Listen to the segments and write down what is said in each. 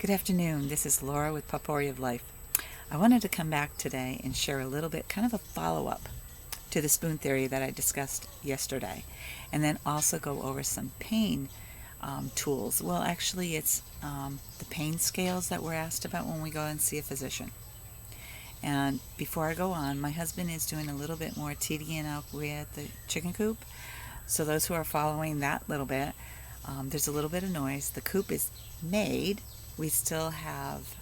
Good afternoon. This is Laura with Potpourri of Life. I wanted to come back today and share a little bit, kind of a follow-up to the spoon theory that I discussed yesterday, and then also go over some pain tools. Well, actually, it's the pain scales that we're asked about when we go and see a physician. And before I go on, my husband is doing a little bit more teeing up with the chicken coop. So those who are following that little bit, there's a little bit of noise. The coop is made. We still have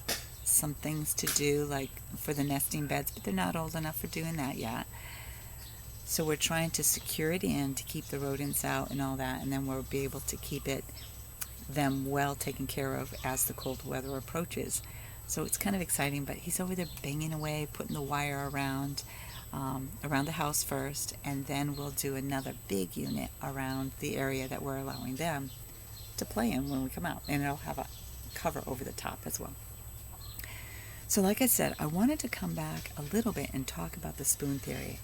some things to do, like for the nesting beds, but they're not old enough for doing that yet. So we're trying to secure it in to keep the rodents out and all that, and then we'll be able to keep them well taken care of as the cold weather approaches. So it's kind of exciting, but he's over there banging away, putting the wire around the house first, and then we'll do another big unit around the area that we're allowing them to play in when we come out, and it'll have a cover over the top as well. So like I said, I wanted to come back a little bit and talk about the spoon theory.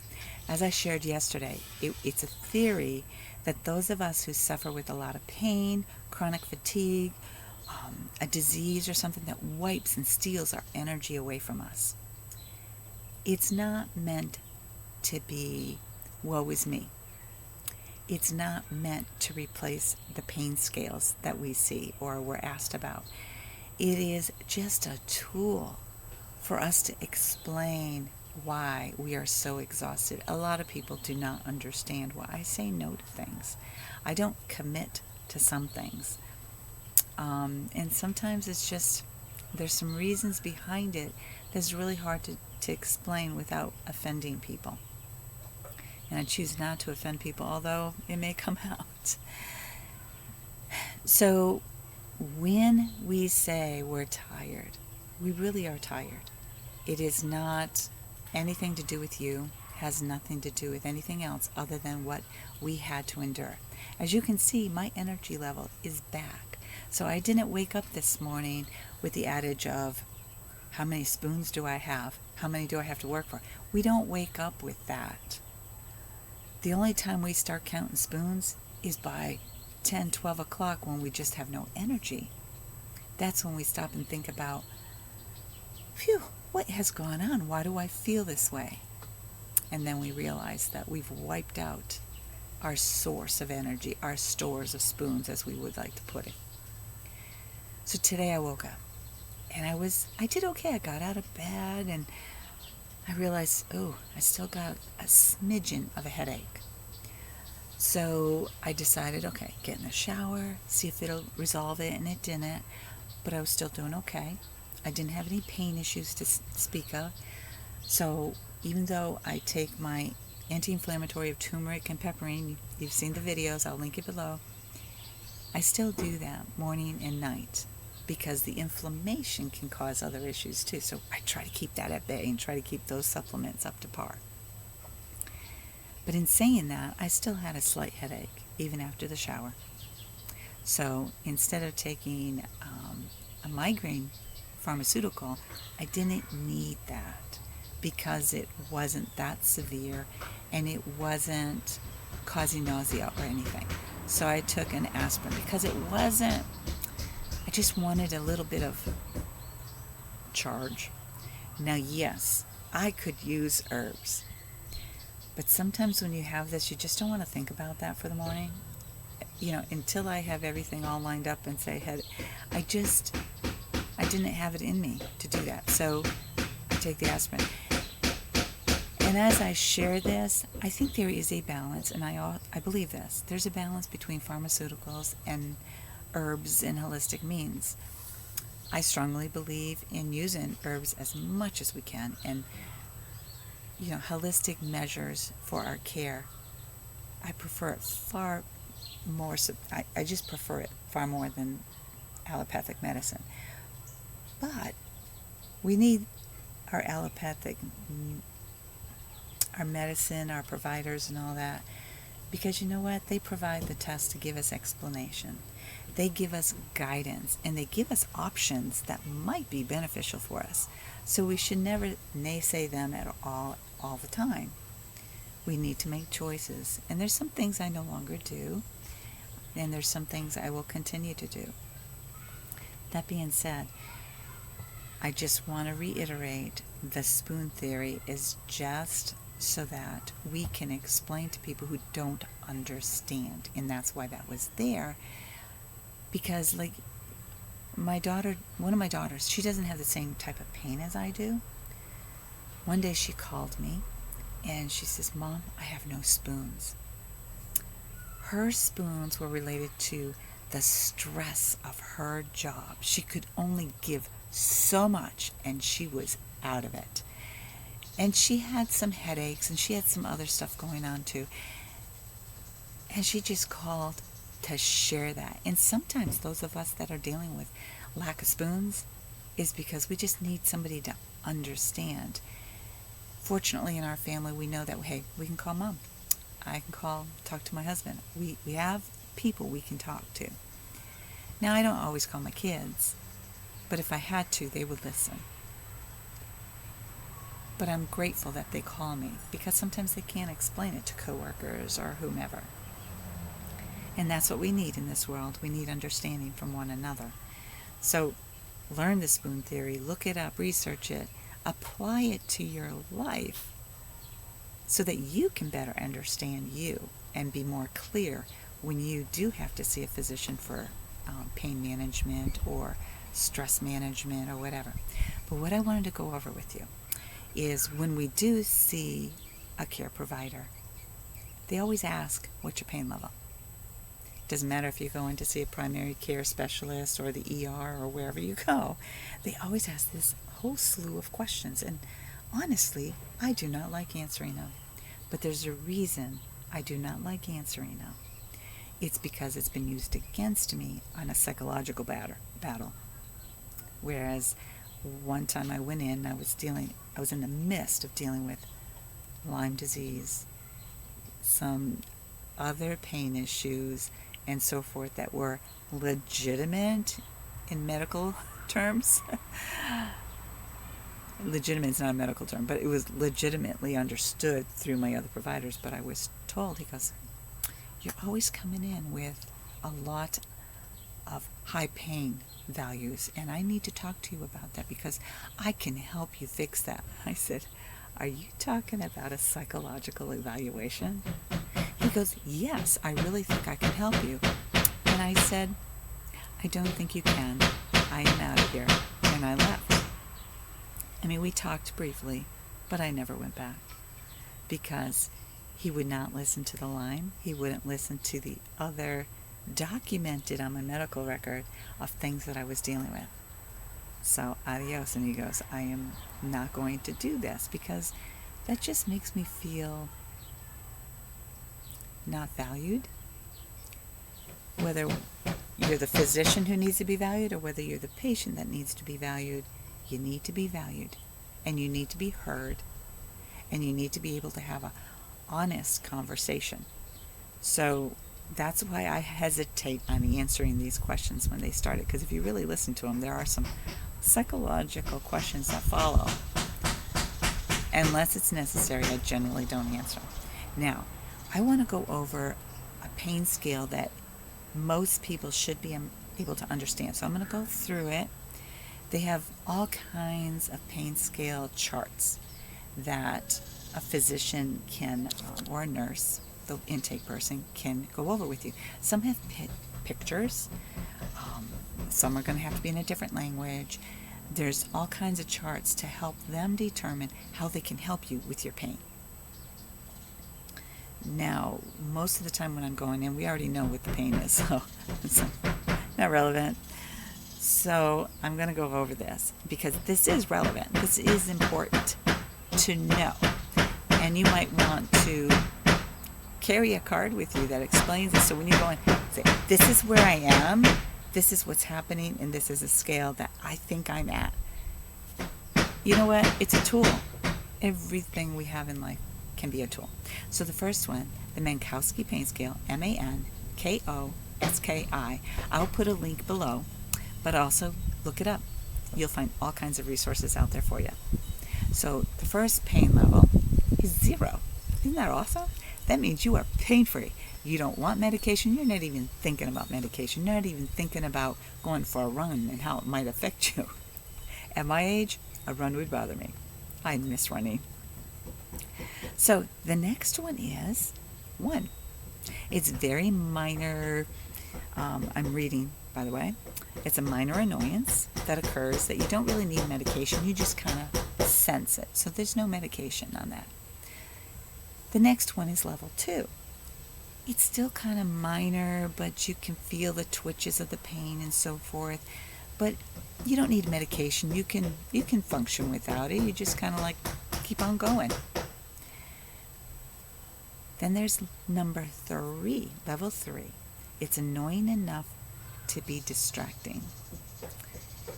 As I shared yesterday, it's a theory that those of us who suffer with a lot of pain, chronic fatigue, a disease or something that wipes and steals our energy away from us, it's not meant to be woe is me. It's not meant to replace the pain scales that we see or we're asked about. It is just a tool for us to explain why we are so exhausted. A lot of people do not understand why I say no to things. I don't commit to some things. And sometimes it's just, there's some reasons behind it that's really hard to explain without offending people. And I choose not to offend people, although it may come out. So when we say we're tired, we really are tired. It is not anything to do with you, has nothing to do with anything else other than what we had to endure. As you can see, my energy level is back. So I didn't wake up this morning with the adage of, how many spoons do I have? How many do I have to work for? We don't wake up with that. The only time we start counting spoons is by 10, 12 o'clock when we just have no energy. That's when we stop and think about, phew, what has gone on? Why do I feel this way? And then we realize that we've wiped out our source of energy, our stores of spoons, as we would like to put it. So today I woke up and I did okay. I got out of bed and I realized, I still got a smidgen of a headache. So I decided, okay, get in the shower, see if it'll resolve it, and it didn't. But I was still doing okay. I didn't have any pain issues to speak of. So even though I take my anti-inflammatory of turmeric and pepperine, you've seen the videos, I'll link it below, I still do that morning and night, because the inflammation can cause other issues too. So I try to keep that at bay and try to keep those supplements up to par. But in saying that, I still had a slight headache even after the shower. So instead of taking a migraine pharmaceutical, I didn't need that because it wasn't that severe and it wasn't causing nausea or anything. So I took an aspirin because I just wanted a little bit of charge. Now, yes, I could use herbs, but sometimes when you have this, you just don't want to think about that for the morning. Until I have everything all lined up and say, I didn't have it in me to do that. So I take the aspirin. And as I share this, I think there is a balance, and I believe this. There's a balance between pharmaceuticals and herbs and holistic means. I strongly believe in using herbs as much as we can, and holistic measures for our care. I prefer it far more. I just prefer it far more than allopathic medicine. But we need our allopathic, our medicine, our providers, and all that, because you know what? They provide the tests to give us explanation. They give us guidance, and they give us options that might be beneficial for us. So we should never naysay them at all the time. We need to make choices. And there's some things I no longer do, and there's some things I will continue to do. That being said, I just want to reiterate the spoon theory is just so that we can explain to people who don't understand. And that's why that was there. Because, like, one of my daughters, she doesn't have the same type of pain as I do. One day she called me and she says, "Mom, I have no spoons." Her spoons were related to the stress of her job. She could only give so much and she was out of it. And she had some headaches and she had some other stuff going on too. And she just called to share that. And sometimes those of us that are dealing with lack of spoons is because we just need somebody to understand. Fortunately, in our family, we know that, hey, we can call Mom. I can talk to my husband. We have people we can talk to. Now, I don't always call my kids, but if I had to, they would listen. But I'm grateful that they call me because sometimes they can't explain it to coworkers or whomever. And that's what we need in this world. We need understanding from one another. So learn the spoon theory, look it up, research it, apply it to your life so that you can better understand you and be more clear when you do have to see a physician for pain management or stress management or whatever. But what I wanted to go over with you is when we do see a care provider, they always ask, what's your pain level? Doesn't matter if you go in to see a primary care specialist or the ER or wherever you go, they always ask this whole slew of questions. And honestly, I do not like answering them. But there's a reason I do not like answering them. It's because it's been used against me on a psychological battle. Whereas one time I went in, I was in the midst of dealing with Lyme disease, some other pain issues, and so forth that were legitimate in medical terms. Legitimate is not a medical term, but it was legitimately understood through my other providers. But I was told, he goes, "You're always coming in with a lot of high pain values, and I need to talk to you about that because I can help you fix that." I said, "Are you talking about a psychological evaluation?" He goes, "Yes, I really think I can help you." And I said, "I don't think you can. I am out of here." And I left. I mean, we talked briefly, but I never went back because he would not listen to the Lyme. He wouldn't listen to the other documented on my medical record of things that I was dealing with. So, adios. And he goes, "I am not going to do this because that just makes me feel not valued." Whether you're the physician who needs to be valued or whether you're the patient that needs to be valued, you need to be valued and you need to be heard and you need to be able to have an honest conversation. So that's why I hesitate on answering these questions when they started, because if you really listen to them, there are some psychological questions that follow. Unless it's necessary, I generally don't answer them. Now, I want to go over a pain scale that most people should be able to understand. So I'm going to go through it. They have all kinds of pain scale charts that a physician can, or a nurse, the intake person, can go over with you. Some have pictures. Some are going to have to be in a different language. There's all kinds of charts to help them determine how they can help you with your pain. Now, most of the time when I'm going in, we already know what the pain is, so it's not relevant. So I'm going to go over this because this is relevant. This is important to know. And you might want to carry a card with you that explains it. So when you go in, say, this is where I am, this is what's happening, and this is a scale that I think I'm at. You know what? It's a tool. Everything we have in life can be a tool. So the first one, the Mankoski Pain Scale, Mankoski. I'll put a link below, but also look it up. You'll find all kinds of resources out there for you. So the first pain level is 0. Isn't that awesome? That means you are pain-free. You don't want medication. You're not even thinking about medication. You're not even thinking about going for a run and how it might affect you. At my age, a run would bother me. I miss running. So the next one is 1. It's very minor. I'm reading, by the way. It's a minor annoyance that occurs that you don't really need medication. You just kind of sense it. So there's no medication on that. The next one is level 2. It's still kind of minor, but you can feel the twitches of the pain and so forth. But you don't need medication. You can function without it. You just kind of like keep on going. Then there's number 3, level 3. It's annoying enough to be distracting.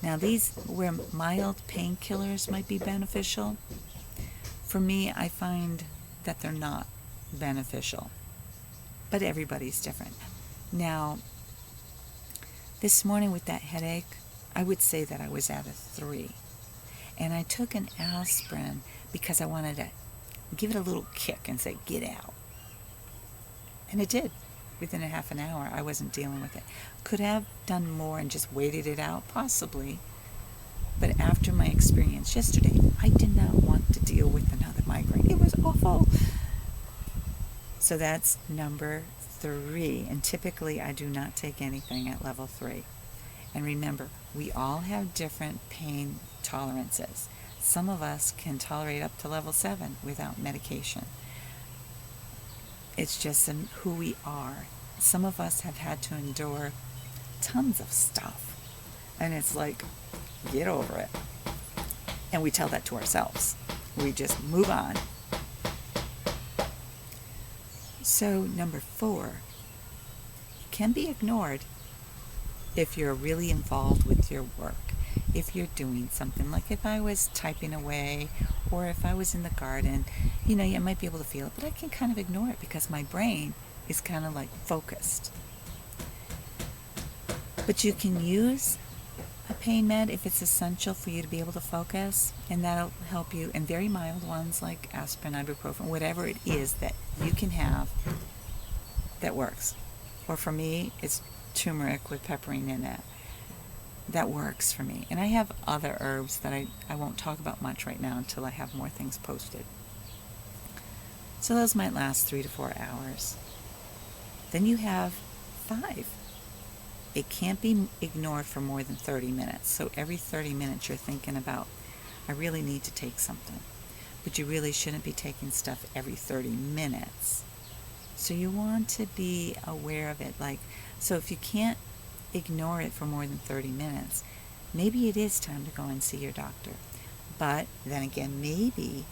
Now these, where mild painkillers might be beneficial, for me, I find that they're not beneficial. But everybody's different. Now, this morning with that headache, I would say that I was at a 3. And I took an aspirin because I wanted to give it a little kick and say, get out. And it did. Within a half an hour, I wasn't dealing with it. Could have done more and just waited it out, possibly. But after my experience yesterday, I did not want to deal with another migraine. It was awful. So that's number 3. And typically, I do not take anything at level 3. And remember, we all have different pain tolerances. Some of us can tolerate up to level 7 without medication. It's just who we are. Some of us have had to endure tons of stuff. And it's like, get over it. And we tell that to ourselves. We just move on. So number 4, it can be ignored if you're really involved with your work. If you're doing something, like if I was typing away or if I was in the garden, you might be able to feel it, but I can kind of ignore it because my brain is kind of like focused. But you can use a pain med if it's essential for you to be able to focus, and that'll help you. And very mild ones like aspirin, ibuprofen, whatever it is that you can have that works. Or for me, it's turmeric with pepperine in it. That works for me. And I have other herbs that I won't talk about much right now until I have more things posted. So those might last 3 to 4 hours. Then you have 5. It can't be ignored for more than 30 minutes. So every 30 minutes you're thinking about, I really need to take something. But you really shouldn't be taking stuff every 30 minutes. So you want to be aware of it. So if you can't ignore it for more than 30 minutes, maybe it is time to go and see your doctor. But then again, maybe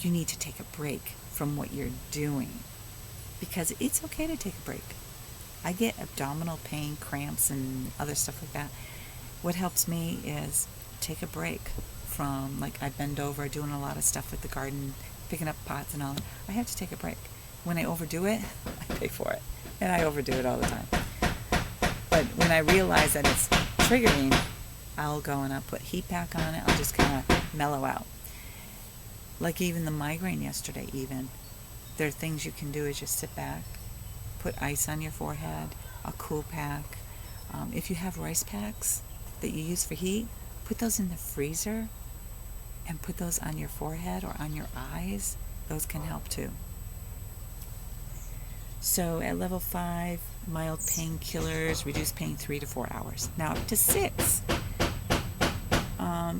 you need to take a break from what you're doing, because it's okay to take a break. I get abdominal pain, cramps, and other stuff like that. What helps me is take a break from, I bend over doing a lot of stuff with the garden, picking up pots and all that. I have to take a break. When I overdo it, I pay for it. And I overdo it all the time. But when I realize that it's triggering, I'll go and I'll put heat pack on it. I'll just kind of mellow out. Like even the migraine yesterday, there are things you can do is just sit back, put ice on your forehead, a cool pack. If you have rice packs that you use for heat, put those in the freezer and put those on your forehead or on your eyes. Those can help too. So at level 5, mild painkillers, reduce pain 3 to 4 hours. Now up to 6,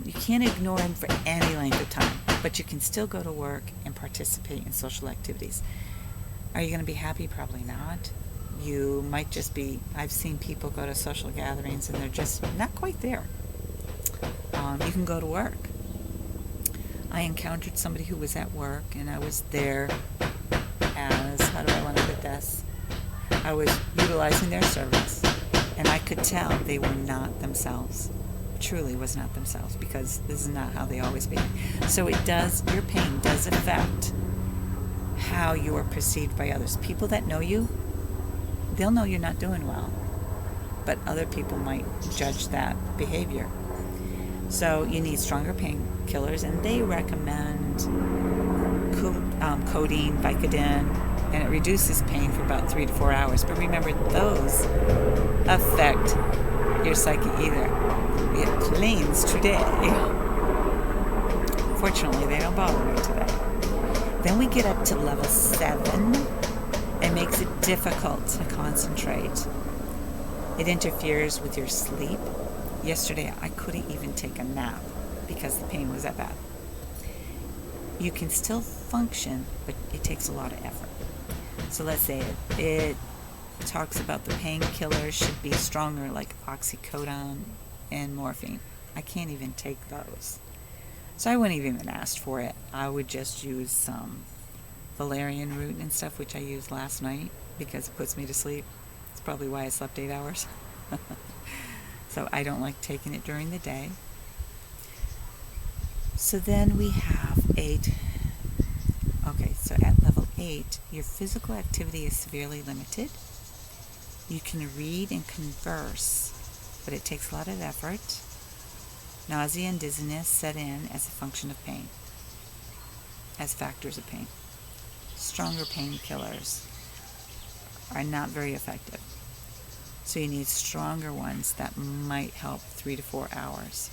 you can't ignore them for any length of time, but you can still go to work and participate in social activities. Are you going to be happy? Probably not. You might just be, I've seen people go to social gatherings and they're just not quite there. You can go to work. I encountered somebody who was at work and I was there as, how do I want to put this? I was utilizing their service, and I could tell they were not themselves. Truly was not themselves, because this is not how they always be. So your pain does affect how you are perceived by others. People that know you, they'll know you're not doing well, but other people might judge that behavior. So you need stronger painkillers, and they recommend codeine, Vicodin, and it reduces pain for about 3 to 4 hours. But remember, those affect your psyche either. We have planes today. Fortunately, they don't bother me today. Then we get up to level 7. It makes it difficult to concentrate. It interferes with your sleep. Yesterday, I couldn't even take a nap because the pain was that bad. You can still function, but it takes a lot of effort. So let's say it talks about the painkillers should be stronger, like oxycodone and morphine. I can't even take those. So I wouldn't even ask for it. I would just use some valerian root and stuff, which I used last night because it puts me to sleep. It's probably why I slept 8 hours. So I don't like taking it during the day. So then we have 8. Okay, so at level 8, your physical activity is severely limited. You can read and converse, but it takes a lot of effort. Nausea and dizziness set in as a function of pain, as factors of pain. Stronger painkillers are not very effective. So you need stronger ones that might help 3 to 4 hours.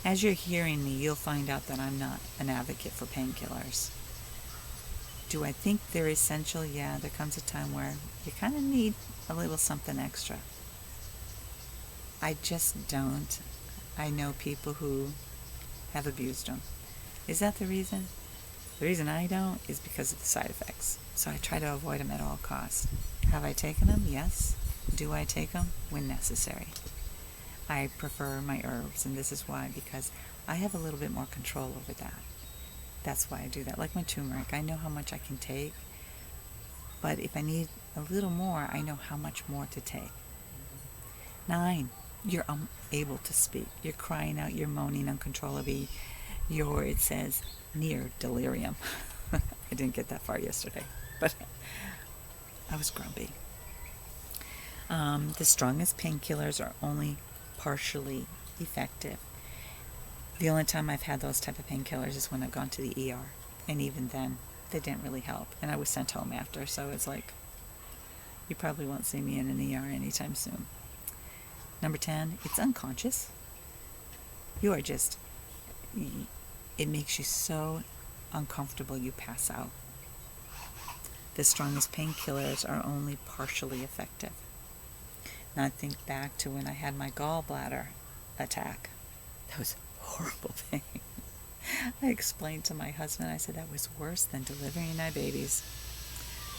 As you're hearing me, you'll find out that I'm not an advocate for painkillers. Do I think they're essential? Yeah, there comes a time where you kind of need a little something extra. I just don't. I know people who have abused them. Is that the reason? The reason I don't is because of the side effects. So I try to avoid them at all costs. Have I taken them? Yes. Do I take them? When necessary. I prefer my herbs, and this is why, because I have a little bit more control over that. That's why I do that. Like my turmeric, I know how much I can take, but if I need a little more, I know how much more to take. 9, you're unable to speak. You're crying out, you're moaning uncontrollably. It says, near delirium. I didn't get that far yesterday, but I was grumpy. The strongest painkillers are only partially effective. The only time I've had those type of painkillers is when I've gone to the ER, and even then they didn't really help, and I was sent home after. So it's like, you probably won't see me in an ER anytime soon. Number 10, it's unconscious. You are just, it makes you so uncomfortable you pass out. The strongest painkillers are only partially effective. Now I think back to when I had my gallbladder attack. That was horrible pain. I explained to my husband, I said, that was worse than delivering my babies.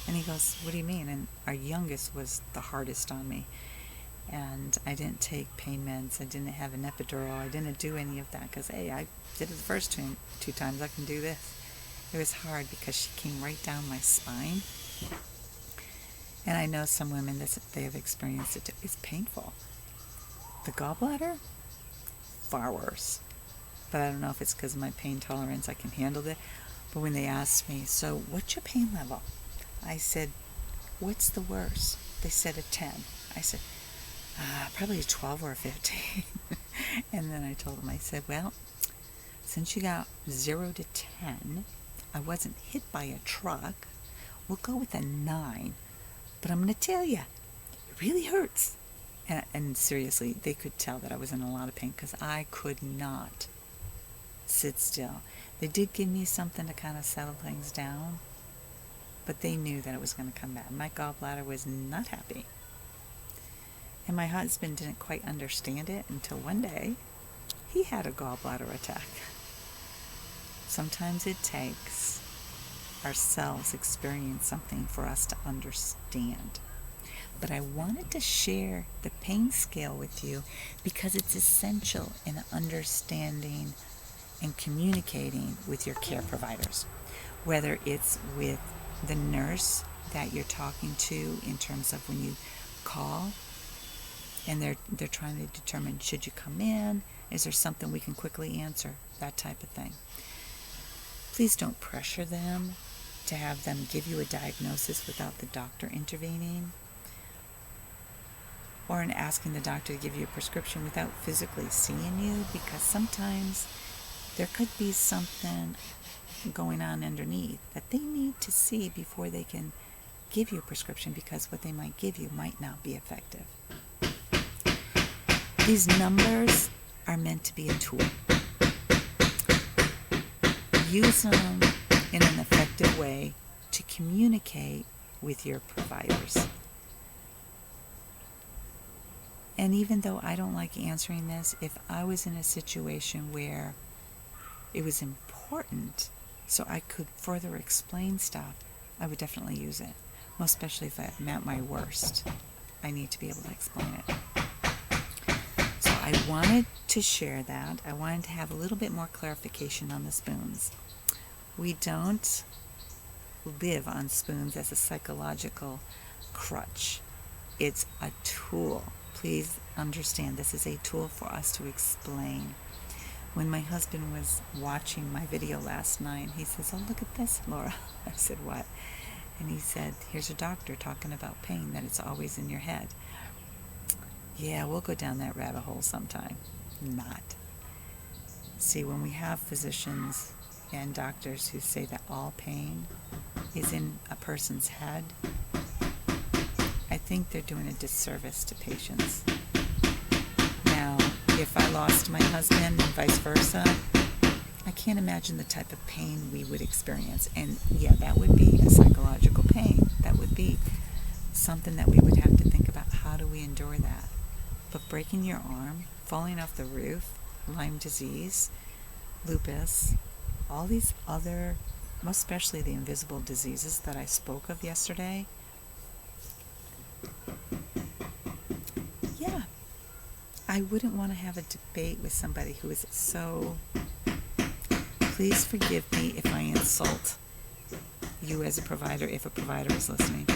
And he goes, what do you mean? And our youngest was the hardest on me. And I didn't take pain meds. I didn't have an epidural. I didn't do any of that because, hey, I did it the first two times. I can do this. It was hard because she came right down my spine. And I know some women, they have experienced it. It's painful. The gallbladder? Far worse. But I don't know if it's because of my pain tolerance. I can handle it. But when they asked me, so what's your pain level? I said, what's the worst? They said a 10. I said, probably a 12 or a 15. And then I told them, I said, well, since you got 0 to 10, I wasn't hit by a truck. We'll go with a 9. But I'm going to tell you, it really hurts. And seriously, they could tell that I was in a lot of pain because I could not sit still. They did give me something to kind of settle things down, but they knew that it was going to come back. My gallbladder was not happy. And my husband didn't quite understand it until one day he had a gallbladder attack. Sometimes it takes ourselves experience something for us to understand. But I wanted to share the pain scale with you because it's essential in understanding and communicating with your care providers. Whether it's with the nurse that you're talking to in terms of when you call and they're trying to determine, should you come in? Is there something we can quickly answer? That type of thing. Please don't pressure them to have them give you a diagnosis without the doctor intervening, or in asking the doctor to give you a prescription without physically seeing you, because sometimes there could be something going on underneath that they need to see before they can give you a prescription, because what they might give you might not be effective. These numbers are meant to be a tool. Use them in an effective way to communicate with your providers. And even though I don't like answering this, if I was in a situation where it was important so I could further explain stuff, I would definitely use it. Most especially if I'm at my worst. I need to be able to explain it. So I wanted to share that. I wanted to have a little bit more clarification on the spoons. We don't live on spoons as a psychological crutch. It's a tool. Please understand, this is a tool for us to explain. When my husband was watching my video last night, he says, "Oh, look at this, Laura." I said, "What?" And he said, "Here's a doctor talking about pain, that it's always in your head." Yeah, we'll go down that rabbit hole sometime. Not. See, when we have physicians and doctors who say that all pain is in a person's head, I think they're doing a disservice to patients. Now, if I lost my husband and vice versa, I can't imagine the type of pain we would experience. And yeah, that would be a psychological pain. That would be something that we would have to think about. How do we endure that? But breaking your arm, falling off the roof, Lyme disease, lupus, all these other, most especially the invisible diseases that I spoke of yesterday, yeah, I wouldn't want to have a debate with somebody who is so... Please forgive me if I insult you as a provider, if a provider is listening.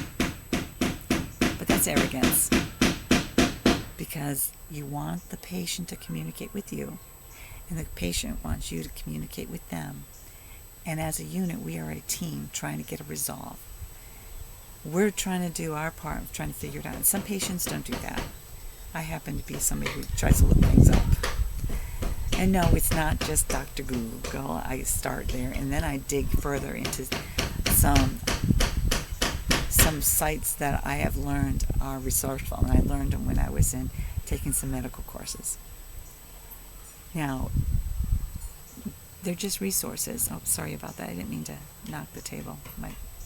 But that's arrogance. Because you want the patient to communicate with you, and the patient wants you to communicate with them. And as a unit, we are a team trying to get a resolve. We're trying to do our part of trying to figure it out. And some patients don't do that. I happen to be somebody who tries to look things up. And no, it's not just Dr. Google. I start there, and then I dig further into some sites that I have learned are resourceful, and I learned them when I was taking some medical courses. Now, they're just resources. Oh, sorry about that. I didn't mean to knock the table.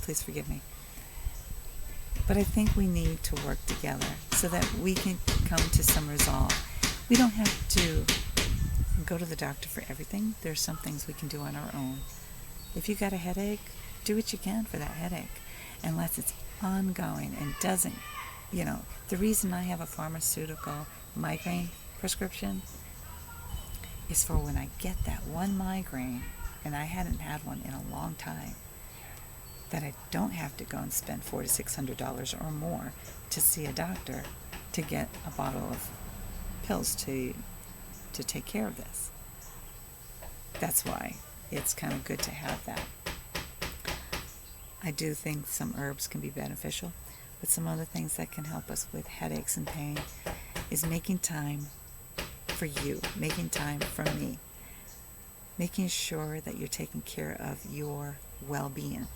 Please forgive me. But I think we need to work together so that we can come to some resolve. We don't have to go to the doctor for everything. There's some things we can do on our own. If you got a headache, do what you can for that headache, unless it's ongoing and doesn't, the reason I have a pharmaceutical migraine prescription is for when I get that one migraine, and I hadn't had one in a long time, that I don't have to go and spend $400 to $600 or more to see a doctor to get a bottle of pills to take care of this. That's why it's kind of good to have that. I do think some herbs can be beneficial, but some other things that can help us with headaches and pain is making time for you, making time for me, making sure that you're taking care of your well-being.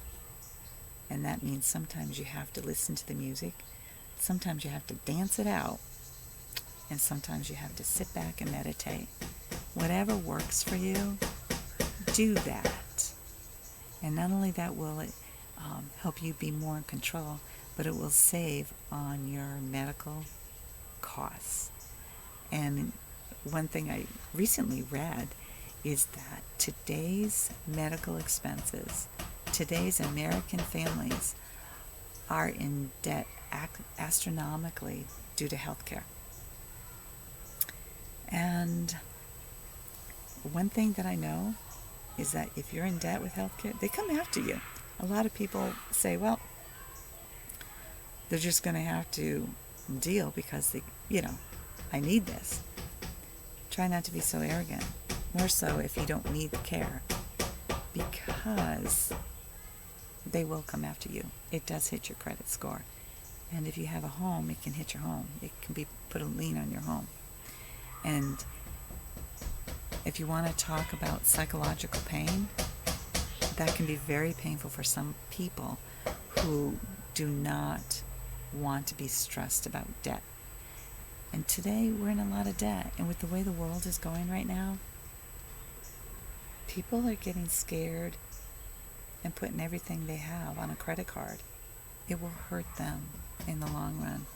And that means sometimes you have to listen to the music, sometimes you have to dance it out, and sometimes you have to sit back and meditate. Whatever works for you, do that. And not only that will it help you be more in control, but it will save on your medical costs. And one thing I recently read is that today's medical expenses, today's American families are in debt astronomically due to healthcare. And one thing that I know is that if you're in debt with healthcare, they come after you. A lot of people say, well, they're just going to have to deal because I need this. Try not to be so arrogant. More so if you don't need the care, because they will come after you. It does hit your credit score. And if you have a home, it can hit your home. It can put a lien on your home. And if you want to talk about psychological pain, that can be very painful for some people who do not want to be stressed about debt. And today we're in a lot of debt, and with the way the world is going right now, people are getting scared and putting everything they have on a credit card. It will hurt them in the long run.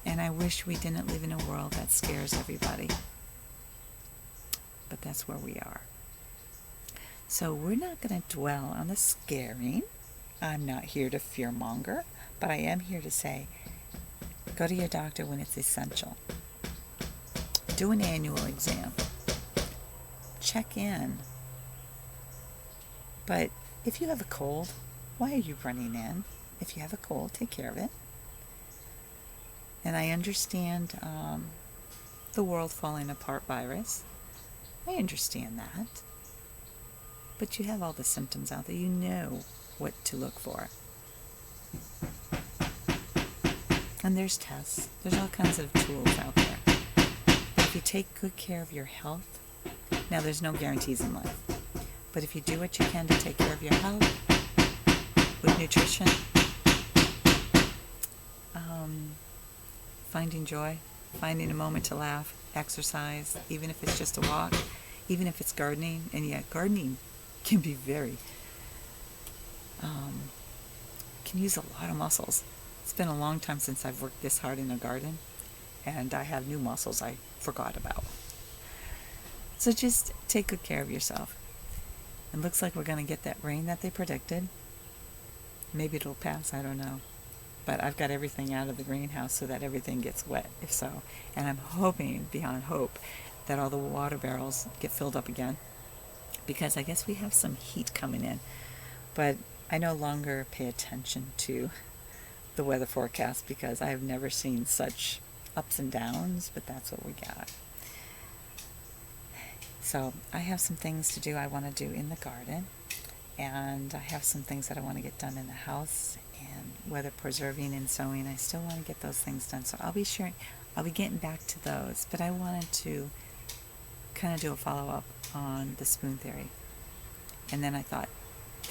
And I wish we didn't live in a world that scares everybody. But that's where we are. So we're not going to dwell on the scaring. I'm not here to fearmonger, but I am here to say, go to your doctor when it's essential. Do an annual exam. Check in. But if you have a cold, why are you running in? If you have a cold, take care of it. And I understand the world falling apart virus. I understand that. But you have all the symptoms out there. You know what to look for. And there's tests. There's all kinds of tools out there. If you take good care of your health, now there's no guarantees in life, but if you do what you can to take care of your health with nutrition, finding joy, finding a moment to laugh, exercise, even if it's just a walk, even if it's gardening, and yet gardening can be very, can use a lot of muscles. It's been a long time since I've worked this hard in a garden, and I have new muscles I forgot about. So just take good care of yourself. It looks like we're going to get that rain that they predicted. Maybe it'll pass, I don't know. But I've got everything out of the greenhouse so that everything gets wet, if so. And I'm hoping, beyond hope, that all the water barrels get filled up again, because I guess we have some heat coming in. But I no longer pay attention to the weather forecast because I have never seen such ups and downs, but that's what we got. So I have some things to do I want to do in the garden, and I have some things that I want to get done in the house, and weather preserving and sewing, I still want to get those things done. So I'll be getting back to those, but I wanted to kind of do a follow-up on the spoon theory. And then I thought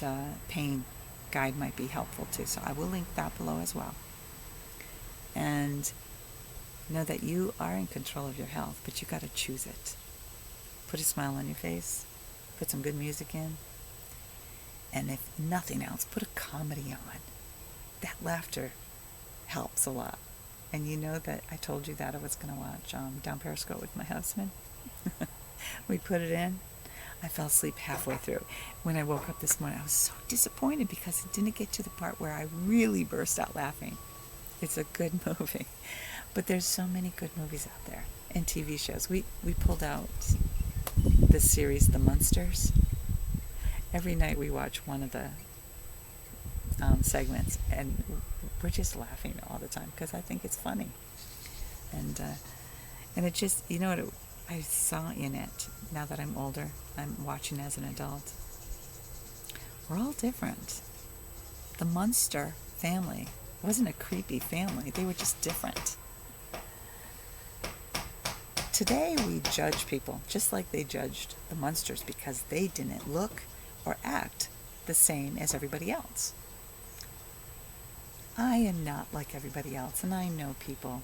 the pain guide might be helpful too, so I will link that below as well. And know that you are in control of your health, but you got to choose it. Put a smile on your face, put some good music in, and if nothing else, put a comedy on. That laughter helps a lot. And you know that I told you that I was going to watch Down Periscope with my husband. We put it in. I fell asleep halfway through. When I woke up this morning, I was so disappointed because it didn't get to the part where I really burst out laughing. It's a good movie. But there's so many good movies out there and TV shows. We pulled out the series The Munsters. Every night we watch one of the segments, and we're just laughing all the time because I think it's funny. And it just, you know what I saw in it, now that I'm older, I'm watching as an adult. We're all different. The Munster family wasn't a creepy family. They were just different. Today we judge people just like they judged the Munsters because they didn't look or act the same as everybody else. I am not like everybody else, and I know people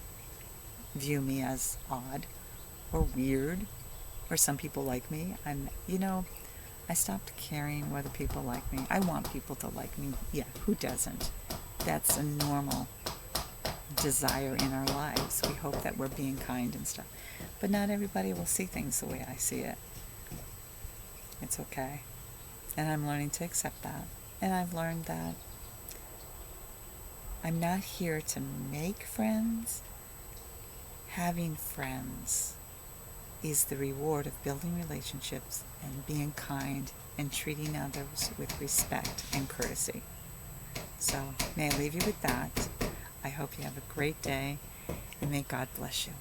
view me as odd or weird, or some people like me. I stopped caring whether people like me. I want people to like me. Yeah, who doesn't? That's a normal desire in our lives. We hope that we're being kind and stuff. But not everybody will see things the way I see it. It's okay. And I'm learning to accept that. And I've learned that I'm not here to make friends. Having friends is the reward of building relationships and being kind and treating others with respect and courtesy. So may I leave you with that. I hope you have a great day, and may God bless you.